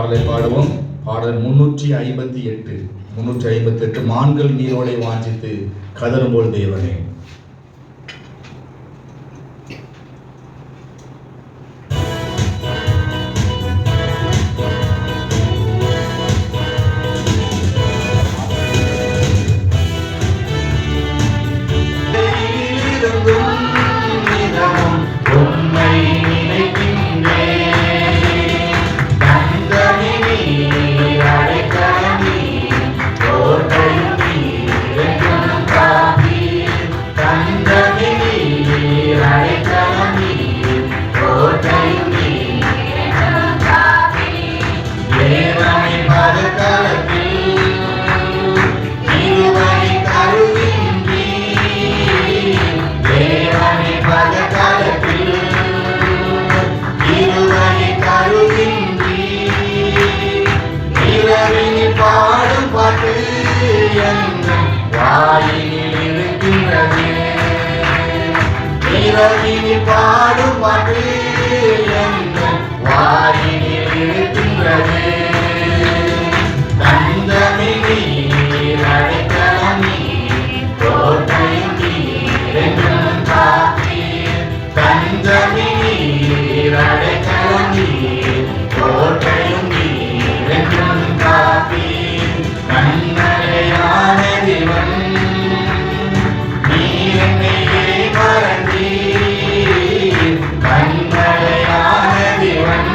பாடலை பாடுவோம். பாடல் 358 மான்கள் நீரோடை வாஞ்சித்து கதறும்போல் தேவனே. பாடும் பாட்டு வாயினில் இருக்கின்றது. தந்தமிழி அடைக்கலமி கோட்டையும் நீரெங்கும் காப்பி. தந்தமிழி அடைக்கலமி கோட்டையும் நீரெங்கும் காப்பி. கண்மலையான தேவன் நீர் என்னையே மறந்தி. கண்மலையான தேவன்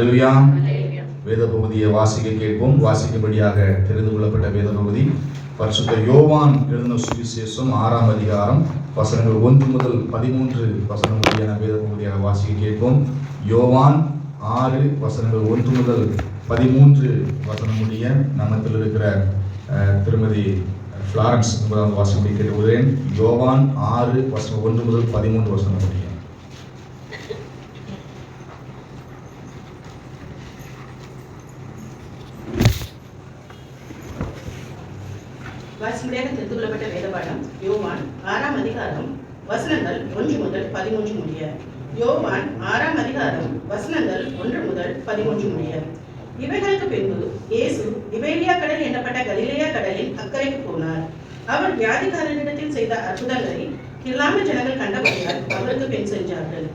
அல்லேலூயா. வேத பகுதியை வாசிக்க கேட்போம். வாசிக்கும்படியாக தெரிந்து கொள்ளப்பட்ட வேத பகுதி பரிசுத்த யோவான் எழுதின சுவிசேஷம் 6ஆம் அதிகாரம் வசனங்கள் 1 முதல் 13 வசனம் முடியான வேத பகுதியாக வாசிக்க கேட்போம். யோவான் 6 வசனங்கள் 1 முதல் 13 வசனம் முடிய நம்மத்தில் இருக்கிற திருமதி ஃப்ளாரன்ஸ் என்பதாக வாசிக்க கேட்டுள்ளேன். யோவான் 6 வசனம் 1 முதல் 13 வசனம் முடிய. வாசிமுறையாக தெரிந்து கொள்ளப்பட்ட வேதபாடம் யோவான் 6ஆம் அதிகாரம் வசனங்கள் 1 முதல் 13 முடிய. யோவான் 6ஆம் அதிகாரம் வசனங்கள் 1 முதல் 13 முடிய. இவைகளுக்கு பின்பு இயேசு திபேரியா கடல் எனப்பட்ட கலிலேயா கடலின் அக்கறைக்கு போனார். அவர் வியாதிக்காரனிடத்தில் செய்த அற்புதங்களை திரளான ஜனங்கள் கண்டபடியால் அவருக்கு பின் சென்றார்கள்.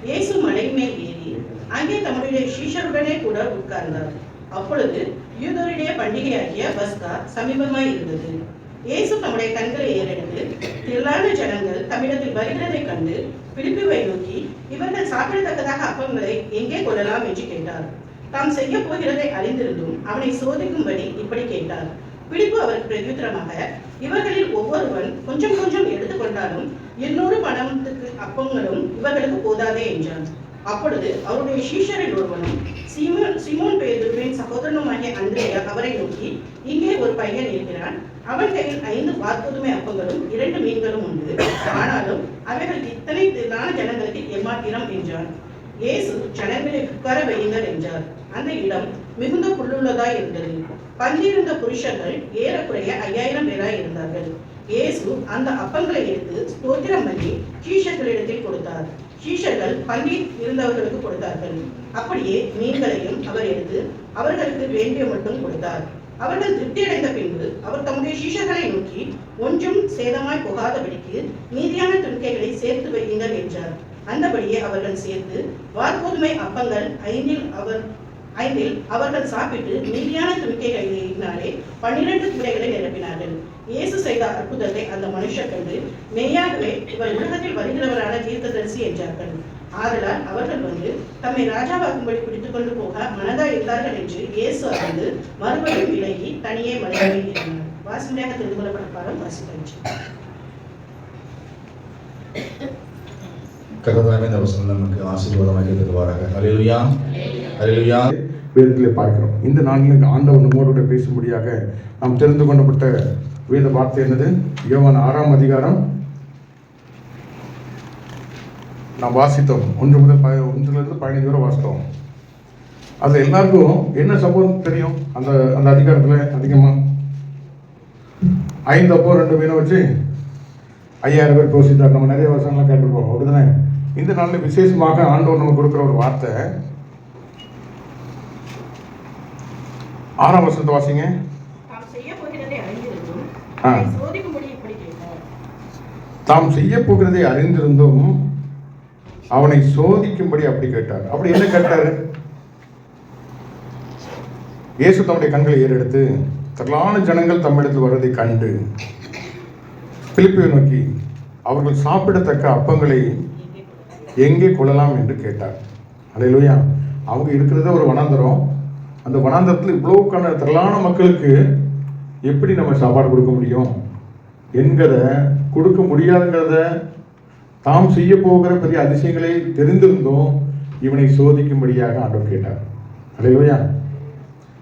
இயேசு மலை மேல் ஏறி அங்கே தம்முடைய சீஷருடனே கூட உட்கார்ந்தார். அப்பொழுது யூதருடைய பண்டிகையாகிய பஸ்கா சமீபமாய் இருந்தது. இயேசு தம்முடைய கண்களை ஏறெடுத்து திரளான ஜனங்கள் தம்மிடத்தில் வருகிறதை கண்டு பிலிப்புவை நோக்கி, இவர்கள் சாப்பிடத்தக்கதாக அப்பங்களை எங்கே கொள்ளலாம் என்று கேட்டார். தாம் செய்ய போகிறதை அறிந்திருந்தும் அவனை சோதிக்கும்படி இப்படி கேட்டார். பிலிப்பு அவருக்கு பிரதியுத்தரமாக, இவர்களில் ஒவ்வொருவன் கொஞ்சம் கொஞ்சம் எடுத்துக்கொண்டாலும் 800 பணத்துக்கு அப்பங்களும் இவர்களுக்கு போதாதே என்றார். அப்பொழுது அவருடைய சீஷரில் ஒருவனும் சீமோன் பேதுருவின் சகோதரனுமாகிய அந்திரேயா அவரை நோக்கி, இங்கே ஒரு பையன் இருக்கிறான். அவன் கையில் 5 வார்கோதுமை அப்பங்களும் 2 மீன்களும் உண்டு. ஆனாலும் அவைகள் இத்தனை திரளான ஜனங்களுக்கு எம்மாத்திரம் என்றார். இயேசு ஜனங்களை உட்கார வையுங்கள் என்றார். அந்த இடம் மிகுந்த புல்லுள்ளதாய் இருந்தது. பந்தியிருந்த புருஷர்கள் ஏறக்குறைய 5000 பேராய் இருந்தார்கள். இயேசு அந்த அப்பங்களை எடுத்து ஸ்தோத்திரம் பண்ணி சீஷர்களிடத்தில் கொடுத்தார். சீஷர்கள் பந்தி இருந்தவர்களுக்கு கொடுத்தார்கள். அப்படியே மீன்களையும் அவர் எடுத்து அவர்களுக்கு வேண்டிய மட்டும் கொடுத்தார். அவர்கள் திருப்தி அடைந்த பின்பு அவர் தம்முடைய சீஷர்களை நோக்கி, ஒன்றும் சேதமாய் போகாதபடிக்கு மீதியான துணிக்கைகளை சேர்த்து வையுங்கள் என்றார். அந்தபடியே அவர்கள் சேர்த்து வார்கோதுமை அப்பங்கள் 5 அவர்கள் சாப்பிட்டு மீதியான துணிக்கைகளினாலே 12 கூடைகளை நிரப்பினார்கள். இயேசு செய்த அற்புதத்தை அந்த மனுஷர் கண்டு, மெய்யாகவே இவர் உலகத்தில் வருகிறவரான தீர்க்கதரிசி என்றார்கள். ஆதலால் அவர்கள் வந்து தம்மை ராஜாவாக்கும்படி பிடித்துக் கொண்டு போக மனதாய் இருந்தார்கள் என்று இயேசு அறிந்து மறுபடியும் விலகி தனியே மலையில் இருந்தார். வாசிமுறையாக தெரிந்து கொள்ளப்பட்ட பாடம் வாசிப்பயிற்சி. கர்த்தராகிய இந்த வசனம் நமக்கு ஆசீர்வாதமாக தருவாராக. அல்லேலூயா. அல்லேலூயா. வேதத்திலே பார்க்கிறோம். இந்த நாளில் ஆண்டவர் நம்மோடு பேசும்படியாக நாம் தெரிந்து கொள்ளப்பட்ட வேத வார்த்தை என்னது? யோவான் 6ஆம் அதிகாரம் நாம் வாசித்தோம். 1 முதல் 15 வரை வாசித்தோம். அதில் எல்லாருக்கும் என்ன சம்பவம் தெரியும்? அந்த அந்த அதிகாரத்தில் அதிகமாக 5 அப்போ 2 மீனை வச்சு 5000 பேர் போசித்தார். நம்ம நிறைய வருஷங்கள்லாம் கேட்டிருப்போம், அப்படிதானே? இந்த நாளில் விசேஷமாக ஆண்டவர் நம்ம கொடுக்குற ஒரு வார்த்தை 6ஆம் வசனத்தை வாசிங்க. தாம் செய்ய போகிறதை அறிந்திருந்தும் அவனை சோதிக்கும்படி அப்படி கேட்டார். அப்படி என்ன கேட்டாரு? இயேசு தம்முடைய கண்களை ஏறெடுத்து திரளான ஜனங்கள் தம்மிடத்தில் வருவதை கண்டு பிலிப்பை நோக்கி, அவர்கள் சாப்பிடத்தக்க அப்பங்களை எங்கே கொள்ளலாம் என்று கேட்டார். அல்லேலூயா. அவங்க இருக்கிறத ஒரு வனாந்தரம். அந்த வனாந்தரத்தில் இவ்வளோக்கான திரளான மக்களுக்கு எப்படி நம்ம சாப்பாடு கொடுக்க முடியும் என்கிற, கொடுக்க முடியாதுங்கிறத, தாம் செய்ய போகிற பெரிய அதிசயங்களை தெரிந்திருந்தும் இவனை சோதிக்கும்படியாக ஆண்டவர் கேட்டார். அல்லேலூயா.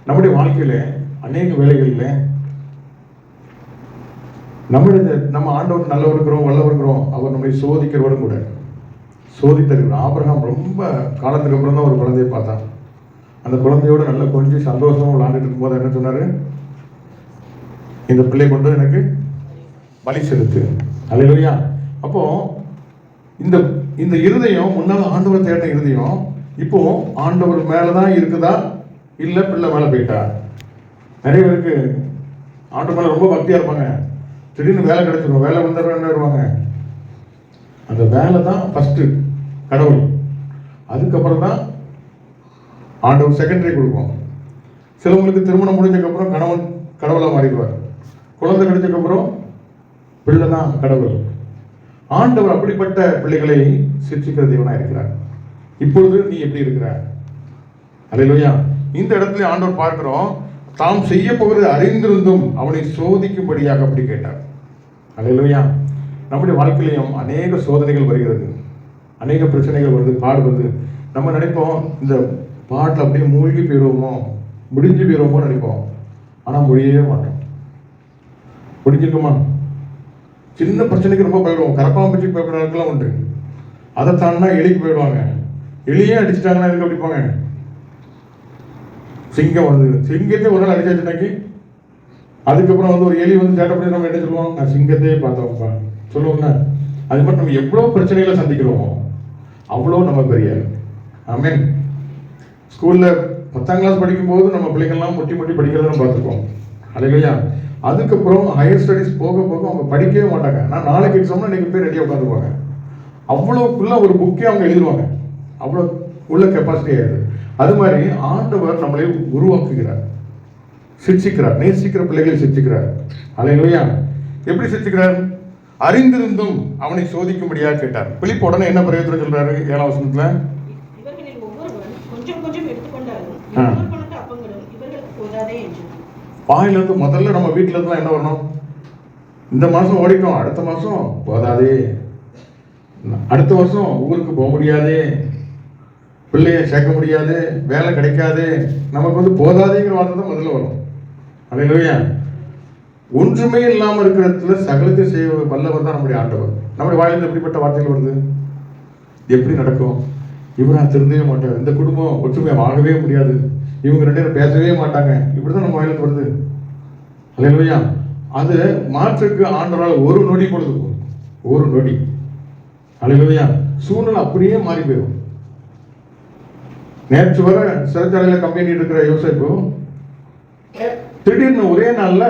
நம்முடைய வாழ்க்கையில் அநேக வேலைகளில் நம்ம ஆண்டவர் நல்லவர் இருக்கிறோம், வல்லவர் இருக்கிறோம். அவர் நம்மை சோதிக்கிறவரும் கூட. சோதித்தருகிறார். ஆபிரகாம் ரொம்ப காலத்துக்கு அப்புறம் தான் ஒரு குழந்தையை பார்த்தான். அந்த குழந்தையோடு நல்ல கொஞ்சம் சந்தோஷமாக விளாண்டுட்டு இருக்கும்போது என்ன சொன்னார்? இந்த பிள்ளை கொண்டு எனக்கு பலி செலுத்து. அல்லேலூயா. அப்போ இந்த இந்த இருதயம் முன்னால் ஆண்டவர் தேடின இருதயம் இப்போ ஆண்டவர் மேலே தான் இருக்குதா, இல்லை பிள்ளை மேலே போயிட்டா? நிறைய பேருக்கு ஆண்டவர் மேலே ரொம்ப பக்தியாக இருப்பாங்க. திடீர்னு வேலை கிடைச்சிடும், வேலை வந்தவங்க வருவாங்க. அந்த வேலை தான் ஃபஸ்ட்டு கடவுள். அதுக்கப்புறம் தான் ஆண்டவர் செகண்டரி கொடுப்போம். சிலவங்களுக்கு திருமணம் முடிஞ்சதுக்கப்புறம் கணவன் கடவுளாக மாறிடுவார். குழந்தை கிடைச்சதுக்கப்புறம் பிள்ளை தான் கடவுள். ஆண்டவர் அப்படிப்பட்ட பிள்ளைகளை சிருஷ்டிக்கிற தேவனாக இருக்கிறார். இப்பொழுது நீ எப்படி இருக்கிற? அல்லேலூயா. இந்த இடத்துல ஆண்டவர் பார்க்கிறோம், தாம் செய்ய போகிறது அறிந்திருந்தும் அவனை சோதிக்கும்படியாக அப்படி கேட்டார். அல்லேலூயா. நம்முடைய வாழ்க்கையிலையும் அநேக சோதனைகள் வருகிறது, அநேக பிரச்சனைகள் வருது, பாடு வருது. நம்ம நினைப்போம் இந்த பாட்டில் அப்படியே மூழ்கி போயிடுவோமோ, முடிஞ்சு போயிடுவோமோ நினைப்போம். ஆனால் முடியவே மாட்டோம். முடிஞ்சிருக்குமா? சின்ன பிரச்சனைக்கு ரொம்ப பயப்படுவோம். கரப்பாம்பூச்சி பயப்படுறதுக்கெல்லாம் உண்டு. அதை தாண்டினா எலிக்கு போயிடுவாங்க. எலியே அடிச்சுட்டாங்கன்னா எதுக்கு அடிப்பாங்க? சிங்கம் வருது, சிங்கத்தை ஒரு நாள் அடிச்சாச்சுனாக்கி அதுக்கப்புறம் வந்து ஒரு எலி வந்து சேட்டை பண்ணி நம்ம என்ன சொல்லுவோம்? நான் சிங்கத்தையே பார்த்தோம்ப்பா சொல்லுவோம்னா, அது மாதிரி நம்ம எவ்வளோ பிரச்சனைகளை சந்திக்கிறோமோ அவ்வளோ நம்ம பெரிய. ஆமென். ஸ்கூலில் 10ஆம் கிளாஸ் படிக்கும்போது நம்ம பிள்ளைங்கள்லாம் முட்டி முட்டி படிக்கிறத நம்ம பார்த்துருக்கோம். அல்லேலூயா. அதுக்கப்புறம் ஹையர் ஸ்டடீஸ் போக போக அவங்க படிக்கவே மாட்டாங்க. நான் நாளைக்கு எக்ஸாம்னா இன்னைக்கு போய் ரெடியாக உட்காந்துருவாங்க. அவ்வளோக்குள்ள ஒரு புக்கே அவங்க எழுதுவாங்க. அவ்வளோ உள்ள கெப்பாசிட்டி ஆயிடுது. அது மாதிரி ஆண்டவர் நம்மளை உருவாக்குகிறார், சிரிச்சிக்கிறார், நேசிக்கிற பிள்ளைகளை சிரிச்சிக்கிறார். அல்லேலூயா. எப்படி சிரிச்சிக்கிறார்? அறிந்திருந்தும் அவனை சோதிக்கும்படியாக கேட்டார். பிலிப்பு உடனே என்ன பிரயோஜனம் சொல்றாரு? 7ஆம் வசனத்துல, இவர்களில் ஒவ்வொருவரும் கொஞ்சம் கொஞ்சம் எடுத்துக்கொண்டாலும் 200 கணக்கு அப்பங்களும் இவர்களுக்கு போதாதே என்றார். வாயிலிருந்து முதல்ல நம்ம வீட்டில இருந்து என்ன வரணும்? இந்த மாசம் ஓடிட்டோம், அடுத்த மாசம் போதாதே, அடுத்த வருஷம் ஊருக்கு போக முடியாதே, பிள்ளைய சேர்க்க முடியாது, வேலை கிடைக்காது, நமக்கு வந்து போதாதேங்கிற வார்த்தை தான் முதல்ல வரும். அல்லேலூயா. ஒன்றுமே இல்லாமல் இருக்கிறதுல சகலத்தை செய்ய வல்லவர் தான் நம்முடைய ஆண்டவர். நம்முடைய வாயிலிருந்து எப்படிப்பட்ட வார்த்தைகள் வருது? எப்படி நடக்கும்? இவரா திருந்தவே மாட்டார், இந்த குடும்பம் ஒற்றுமையாக ஆகவே முடியாது, இவங்க 2 பேரும் பேசவே மாட்டாங்க, இப்படிதான் நம்ம வாயிலிருந்து வருது. அல்லேலூயா. அது மாற்றுக்கு ஆண்டவரால் ஒரு நொடி பொழுது போகும், ஒரு நொடி. அல்லேலூயா. சூழ்நிலை அப்படியே மாறி போயிடும். நேற்று வர சிறைச்சாலையில் கம்பெனி இருக்கிற யோசேப்பு திடீர்னு ஒரே நாள்ல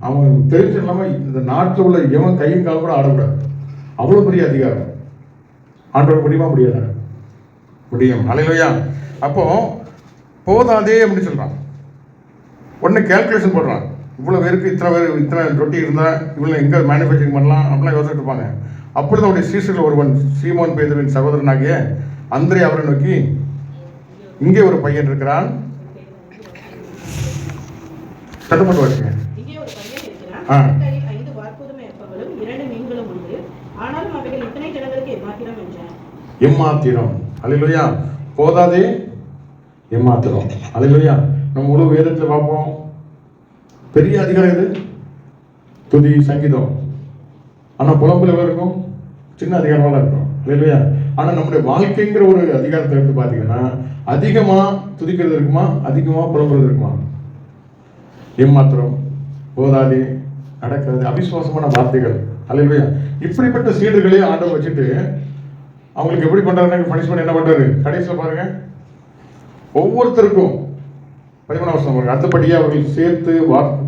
அவன் தெரிஞ்சு இல்லாம இந்த நாட்டில் உள்ள எவன் கையும் கால் கூட ஆடக்கூடாது, அவ்வளவு பெரிய அதிகாரம். ஆண்டவர் முடியுமா? முடியாது, முடியும். அல்லேலூயா. அப்போ போதாதே அப்படின்னு சொல்றான். உடனே கேல்குலேஷன் போடுறான். இவ்வளவு பேருக்கு இத்தனை ரொட்டி இருந்தா இவ்வளவு எங்க மேனுஃபேக்சரிங் பண்ணலாம் அப்படிலாம் யோசிச்சுட்டு இருப்பாங்க. அப்பொழுது அவருடைய சீசர்கள் ஒருவன் சீமோன் பேதுருவின் சகோதரனாகிய அந்திரே அவரை நோக்கி, இங்கே ஒரு பையன் இருக்கிறான். சட்டமன்ற வாசிங்க. இங்கே ஒரு பையன் இருக்கிறான், கையில் 5 வார்கோதுமை அப்பங்களும் 2 மீன்களும் உண்டு, ஆனாலும் அவைகள் இத்தனை ஜனங்களுக்கு எம்மாத்திரம் என்றான். எம்மாத்திரம். அல்லேலூயா. போதாதே, எம்மாத்திரம். அல்லேலூயா. நம்ம முழு வேதத்தில் பார்ப்போம், பெரிய அதிகாரம் இது துதி, சங்கீதம். ஆனா புலம்புல எவ்வளவு இருக்கும்? சின்ன அதிகாரமா தான் இருக்கும். இல்லையா? ஆனா நம்முடைய வாழ்க்கைங்கிற ஒரு அதிகாரத்தை எடுத்து பார்த்தீங்கன்னா அதிகமா துதிக்கிறது இருக்குமா, அதிகமா புலம்புறது இருக்குமா? ஏமாத்திரம், போதாதே, நடக்கிறது, அவிசுவாசமான வார்த்தைகள். அல்லேலூயா. இப்படிப்பட்ட சீடர்களே ஆண்டவர் வச்சுட்டு அவங்களுக்கு எப்படி பண்றாரு? பனிஷ்மெண்ட் என்ன பண்றாரு? கடைசியில் பாருங்க, ஒவ்வொருத்தருக்கும் 13ஆம் வசனம் பாருங்க, அடுத்தபடியே அவர்கள் சேர்த்து 12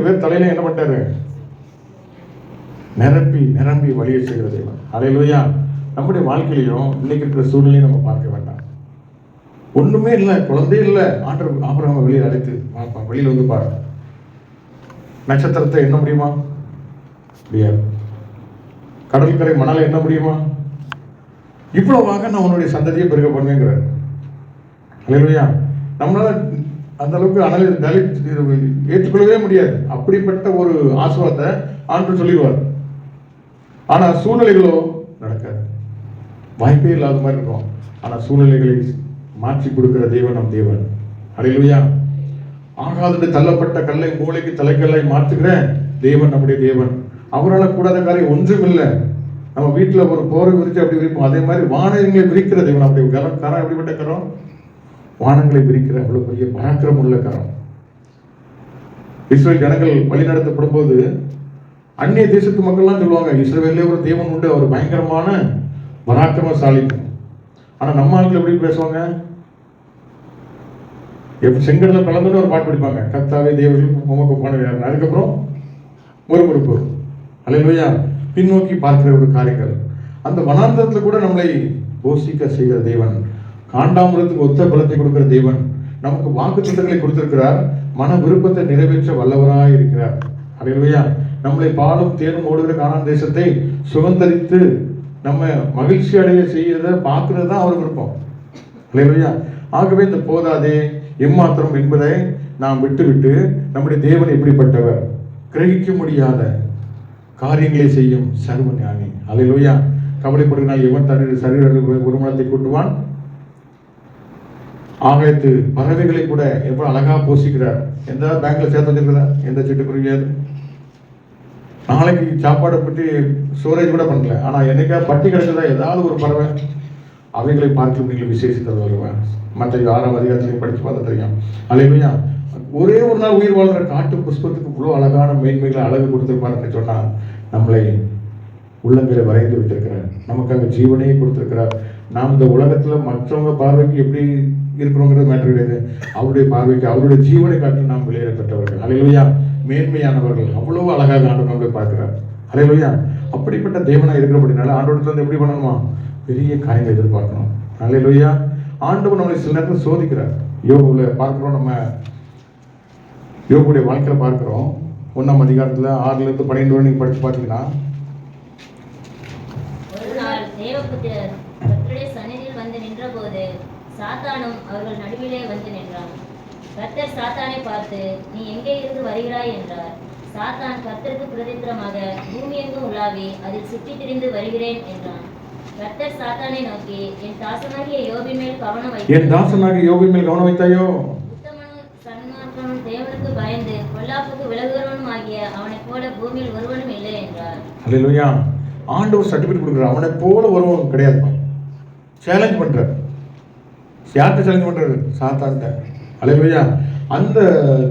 பேர் தலையில என்ன பண்ணாரு? நிரப்பி நிரம்பி வழியை செய்கிற தேவன். அல்லேலூயா. நம்முடைய வாழ்க்கையிலையும் இன்னைக்கு இருக்கிற சூழ்நிலையை நம்ம பார்க்க வேண்டாம். ஒண்ணுமே இல்லை, குழந்தையே இல்லை, ஆண்டவர் ஆபிரகாமை வெளியே அழைத்து வெளியில வந்து பாரு, நட்சத்திரத்தை எண்ண முடியுமா? முடியாது. கடற்கரை மணலை எண்ண முடியுமா? இவ்வளவாக நான் உன்னுடைய சந்ததியை பெருக பண்ணுங்கிறார். அல்லேலூயா. நம்மளால அந்த அளவுக்கு ஏற்றுக்கொள்ளவே முடியாது. அப்படிப்பட்ட ஒரு ஆசீர்வாதத்தை ஆண்டவர் சொல்லிடுவார். ஆனா சூழ்நிலைகளோ நடக்காது, வாய்ப்பே இல்லாத மாதிரி இருக்கும். ஆனா சூழ்நிலைகளை மாற்றி கொடுக்கிற தேவன் நம் தேவன். அல்லேலூயா. ஆகாது தள்ளப்பட்ட கல்லை மூளைக்கு தலைக்கல்லை மாற்றுகிற தேவன் நம்முடைய தேவன். அவரால் கூடாத காரியம் ஒன்றும் இல்லை. நம்ம வீட்டில் ஒரு போரை விரிச்சு அப்படி விரிப்போம், அதே மாதிரி வானங்களை விரிக்கிற தேவன். அப்படி கரம் எப்படிப்பட்ட கரம்? வானங்களை விரிக்கிற அவ்வளவு பெரிய பராக்கிரம் உள்ள கரம். இஸ்ரேல் ஜனங்கள் வழிநடத்தப்படும் போது அந்நிய தேசத்து மக்கள்லாம் சொல்லுவாங்க, இஸ்ரேலே ஒரு தேவன் உண்டு, அவர் பயங்கரமான பராக்கிரமசாலி. ஆனா நம்ம ஆட்கள் எப்படி பேசுவாங்க? செங்கடல கலந்துன்னு ஒரு பாட்டு படிப்பாங்க, கர்த்தாவே தேவர்கள் உமக்கு போனவர். அதுக்கப்புறம் முறுமுறுப்பு. அல்லேலூயா. பின்னோக்கி பார்க்கிற ஒரு காரியங்கள். அந்த வனாந்தரத்துல கூட நம்மளை போஷிக்க செய்கிற தேவன், காண்டாமிருகத்துக்கு ஒத்த பலத்தை கொடுக்கிற தேவன், நமக்கு வாக்கு திட்டங்களை கொடுத்திருக்கிறார், மன விருப்பத்தை நிறைவேற்ற வல்லவராய் இருக்கிறார். அல்லேலூயா. நம்மளை பாலும் தேனும் ஓடுகிற கானான் தேசத்தை சுதந்தரித்து நம்ம மகிழ்ச்சி அடைய செய்யறத பார்க்கறது தான் அவர் விருப்பம். அல்லேலூயா. ஆகவே இந்த போதாதே எம்மாத்திரம் என்பதை நாம் விட்டுவிட்டு நம்முடைய தேவன் எப்படிப்பட்டவர், கிரகிக்க முடியாத காரியங்களை செய்யும் சர்வ ஞானி. அல்லேலூயா. கவலைப்படுகிறால் எவன் தன்னுடைய சரீர உருமணத்தை கூட்டுவான். ஆகாயத்து பறவைகளை கூட எவ்வளவு அழகா போஷிக்கிறார். எந்த பேங்க்ல சேர்த்து வச்சிருக்கிறா, எந்த சிட்டுக்குருவியாவது நாளைக்கு சாப்பாடை பற்றி ஸ்டோரேஜ் கூட பண்ணல. ஆனா என்னைக்கா பட்டி கிடக்குதா ஏதாவது ஒரு பறவை, அவைகளை பார்க்க நீங்கள் விசேஷித்தது வருவேன். மற்ற 6ஆம் அதிகாரத்திலையும் படிச்சு பார்த்தா தெரியும். அல்லேலூயா. ஒரே ஒரு நாள் உயிர் வாழ்கிற காட்டு புஷ்பத்துக்கு இவ்வளோ அழகான மேன்மைகளை அழகு கொடுத்துருப்பாருன்னு சொன்னா நம்மளை உள்ளங்களை வரைந்து வைத்திருக்கிறார். நமக்கு அங்கே ஜீவனையே கொடுத்திருக்கிறார். நாம் இந்த உலகத்துல மற்றவங்க பார்வைக்கு எப்படி இருக்கிறோங்கிறது மேட்டர் கிடையாது. அவருடைய பார்வைக்கு அவருடைய ஜீவனை காட்டி நாம் வெளியேற பெற்றவர்கள். அல்லேலூயா. மேன்மையானவர்கள். அவ்வளவு அழகாக ஆண்டவர் நம்மளை பார்க்கிறார். அல்லேலூயா. அப்படிப்பட்ட தேவனா இருக்கிறபடினால ஆண்டவரத்துல இருந்து எப்படி பண்ணணுமா, பெரிய காரியங்களை எதிர்பார்க்கணும். அல்லேலூயா. ஆண்டவர் நம்மளை சில நேரத்தில் சோதிக்கிறார். யோகுல பார்க்கிறோம், நம்ம யோகுடைய வாழ்க்கையில பார்க்கிறோம். 1ஆம் அதிகாரத்துல 6லிருந்து 12 வரை படிச்சு பார்த்தீங்கன்னா, ஒரு நாள் தேவபுத்திரர் கர்த்தருடைய சந்நிதியில் வந்து நின்றபோது சாத்தானும் அவர்கள் நடுவிலே வந்து நின்றான். கர்த்தர் சாத்தானை பார்த்து, நீ எங்கே இருந்து வருகிறாய் என்றார். சாத்தான் கர்த்தருக்கு பிரதித்திரமாக, பூமி எங்கும் உலாவி அதில் சுற்றித் திரிந்து வருகிறேன் என்றான். கர்த்தர் சாத்தானை நோக்கி, என் தாசனாகிய யோபின் மேல் கவனம் வைத்தாயோ? உத்தமனும் சன்மார்க்கனும் தேவனுக்கு பயந்து பொல்லாப்புக்கு விலகுகிறவனும் ஆகிய அவனைப் போல பூமியில் ஒருவனும் இல்லை என்றார். அல்லேலூயா. ஆண்டவர் சர்டிஃபிகேட் கொடுக்குறார். அவனை போல ஒருவன் கிடையாது. சேலஞ்ச் பண்றார். யார்கிட்ட சேலஞ்ச் பண்றாரு? சாத்தான்கிட்ட. அல்லேலூயா. அந்த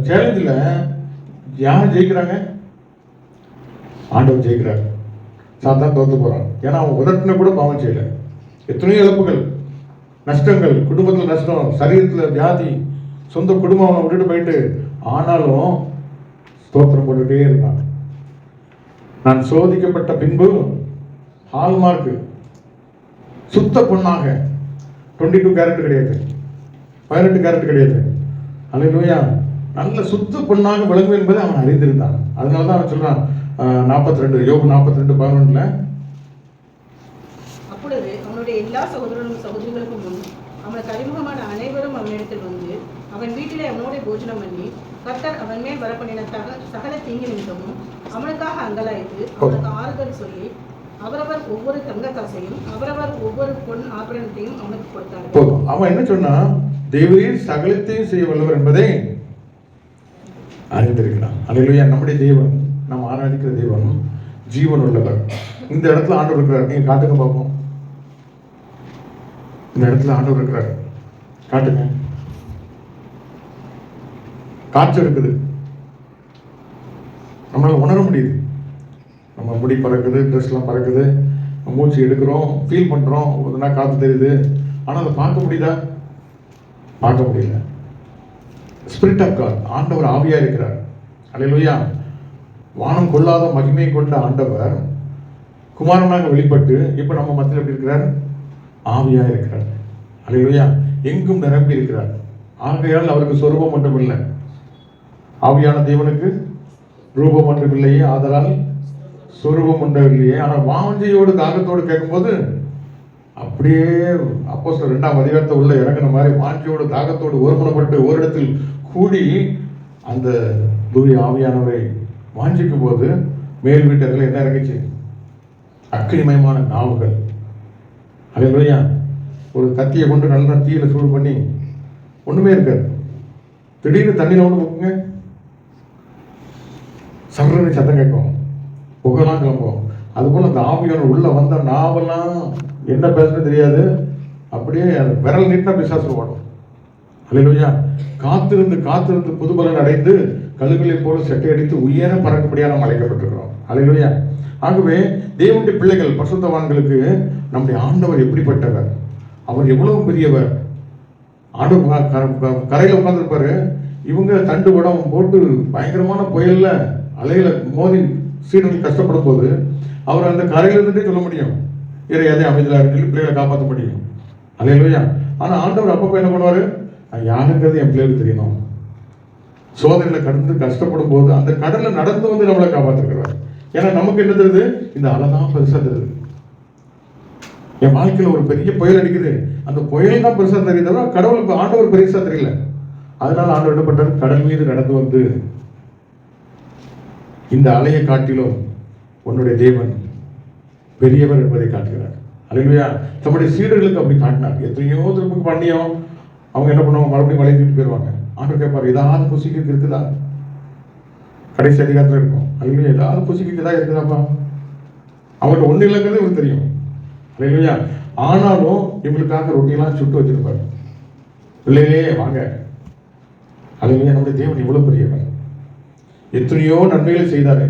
சேலஞ்சில் யார் ஜெயிக்கிறாங்க? ஆண்டவர் ஜெயிக்கிறார். சாத்தான் தோத்து போறான். ஏன்னா அவன் உதட்டின கூட பாவம் செய்யல. எத்தனையோ இழப்புகள், நஷ்டங்கள், குடும்பத்தில் நஷ்டம், சரீரத்தில் வியாதி, சொந்த குடும்பம் அவனை விட்டுட்டு போயிட்டு, ஆனாலும் ஸ்தோத்திரம் போட்டுட்டே இருந்தான். நான் சோதிக்கப்பட்ட பின்பு ஹால்மார்க் சுத்த பொண்ணாக 22 கேரட் கிடையாது, 18 கேரட் கிடையாது. அல்லேலூயா. நல்ல சுத்த பொண்ணாக விளங்கும் என்பதை அவன் அறிந்திருந்தான். அதனால தான் அவன் சொல்றான் 42 யோபு 42:11. அப்பொழுது அவனுடைய எல்லா சகோதரனும் சகோதரிகளுக்கும் முன் அவனுக்கு அறிமுகமான அனைவரும் அவனிடத்தில் வந்து அவன் வீட்டிலே அவனோட போஜனம் பண்ணி கர்த்தர் அவன் மேல் வரப்பண்ணின சகல தீங்கு நிமித்தமும் அவனுக்காக அங்கலாய்த்து அவனுக்கு ஆறுதல் சொல்லி அவரவர் ஒவ்வொரு தங்க காசையும் அவரவர் ஒவ்வொரு பொன் ஆபரணத்தையும் அவனுக்கு கொடுத்தார். போதும். அவன் என்ன சொன்னா, தேவரீர் சகலத்தையும் செய்ய வல்லவர் என்பதை அறிந்திருக்கிறான். அல்லேலூயா. நம்முடைய தேவன், நாம் ஆராதிக்கிற தேவன் ஜீவன் உள்ளவர். இந்த இடத்துல ஆண்டவர் இருக்கிறார். நீங்க காட்டுங்க பார்ப்போம். இந்த இடத்துல ஆண்டவர் இருக்கிறார். காட்டுங்க. காற்று இருக்குது, நம்மளால உணர முடியுது. நம்ம முடி பறக்குது, ட்ரெஸ்லாம் பறக்குது, மூச்சு எடுக்கிறோம், ஃபீல் பண்ணுறோம், ஒரு நாள் காற்று தெரியுது. ஆனால் அதை பார்க்க முடியுதா? பார்க்க முடியல. ஸ்பிரிட் ஆஃப் காட், ஆண்டவர் ஆவியா இருக்கிறார். அல்லேலூயா. வானம் கொள்ளாத மகிமை கொண்ட ஆண்டவர் குமாரனாக வெளிப்பட்டு இப்போ நம்ம மத்தியில் எப்படி இருக்கிறார்? ஆவியா இருக்கிறார். அல்லேலூயா. எங்கும் நிரம்பி இருக்கிறார். ஆகையால் அவருக்கு சொரூபம் ஒன்றும் இல்லை. ஆவியான தேவனுக்கு ரூபம் ஒன்றும் இல்லையே, ஆதலால் சொரூபம் ஒன்றும் இல்லையே. ஆனால் வாஞ்சையோடு தாகத்தோடு கேட்கும்போது அப்படியே அப்போஸ்தலர் 2ஆம் அதிகாரத்தை உள்ள இறங்கின மாதிரி வாஞ்சையோடு தாகத்தோடு ஒருமனப்பட்டு ஓரிடத்தில் கூடி அந்த தூய ஆவியானவரை வாஞ்சிக்கும் போது மேல் வீட்டர்கள் என்ன இறங்கிச்சு? அக்கினிமயமான நாவுகள். அல்லேலூயா. ஒரு கத்தியை கொண்டு நல்லா தீயில சூடு பண்ணி ஒண்ணுமே இருக்காது. திடீர்னு தண்ணியில் ஒன்று முக்குங்க, சர்றன்னு சத்தம் கேட்கும், புகழலாம் கிளம்பும். அதுபோல் அந்த ஆவியான உள்ள வந்த நாவெல்லாம் என்ன பேசுறது தெரியாது. அப்படியே விரல் நீட்டினா பிசாசு ஓடும். அல்லேலூயா. காத்திருந்து காத்திருந்து புதுபலன் அடைந்து கழுகுகளை போல செட்டை அடித்து உயர பறக்கும்படியாக நாம் அழைக்கப்பட்டிருக்கிறோம். அல்லேலூயா. ஆகவே தேவனுடைய பிள்ளைகள், பரிசுத்தவான்களுக்கு நம்முடைய ஆண்டவர் எப்படிப்பட்டவர், அவர் எவ்வளவு பெரியவர். ஆண்டவர் கரையில் உட்கார்ந்துருப்பாரு. இவங்க தண்டு உடம் போட்டு பயங்கரமான புயல்ல அலையில மோதி சீடர்கள் கஷ்டப்படும் போது அவர் அந்த கரையில இருந்துட்டே சொல்ல முடியும், இறையாதே அமைதியா இருக்கு, பிள்ளைகளை காப்பாற்ற முடியும். அல்லேலூயா. ஆனா ஆண்டவர் அப்பப்ப என்ன பண்ணுவாரு? யாருங்கிறது என் பிள்ளைகளுக்கு தெரியணும். சோதனையில கடந்து கஷ்டப்படும் போது அந்த கடல்ல நடந்து வந்து நம்மளை காப்பாற்றிருக்கிறார். ஏன்னா நமக்கு என்ன தருது? இந்த அலை தான் பெருசா தருது. என் வாழ்க்கையில் ஒரு பெரிய புயல் அடிக்குது, அந்த புயல் தான் பெருசா தெரியுது, கடவுளுக்கு ஆண்டவர் பெருசா தெரியல. அதனால ஆண்டவர் என்ன பண்றாரு? கடல் மீது நடந்து வந்து இந்த அலையை காட்டிலும் உன்னுடைய தேவன் பெரியவர் என்பதை காட்டுகிறார். அல்லேலூயா. தம்முடைய சீடர்களுக்கு அப்படி காட்டினார். எத்தனையோ திருப்பி பண்ணியும் அவங்க என்ன பண்ணுவாங்க? மறுபடியும் வளைய தூக்கிட்டு போயிடுவாங்க. ஆண்டவர் கேட்பாரு, ஏதாவது புசிக்க இருக்குதா? கடைசி அதிகாரத்தில் இருக்கும். அல்லேலூயா. ஏதாவது புசிக்கிறதா இருக்குதாப்பா? அவங்கள்ட்ட ஒண்ணு இல்லைங்கிறது இவருக்கு தெரியும். அல்லேலூயா. ஆனாலும் இவங்களுக்காக ரொட்டியெல்லாம் சுட்டு வச்சிருப்பாரு. பிள்ளைகளே வாங்க. அல்லேலூயா. நம்முடைய தேவன் இவ்வளவு பெரியவர். எத்தனையோ நன்மைகளை செய்தாரு,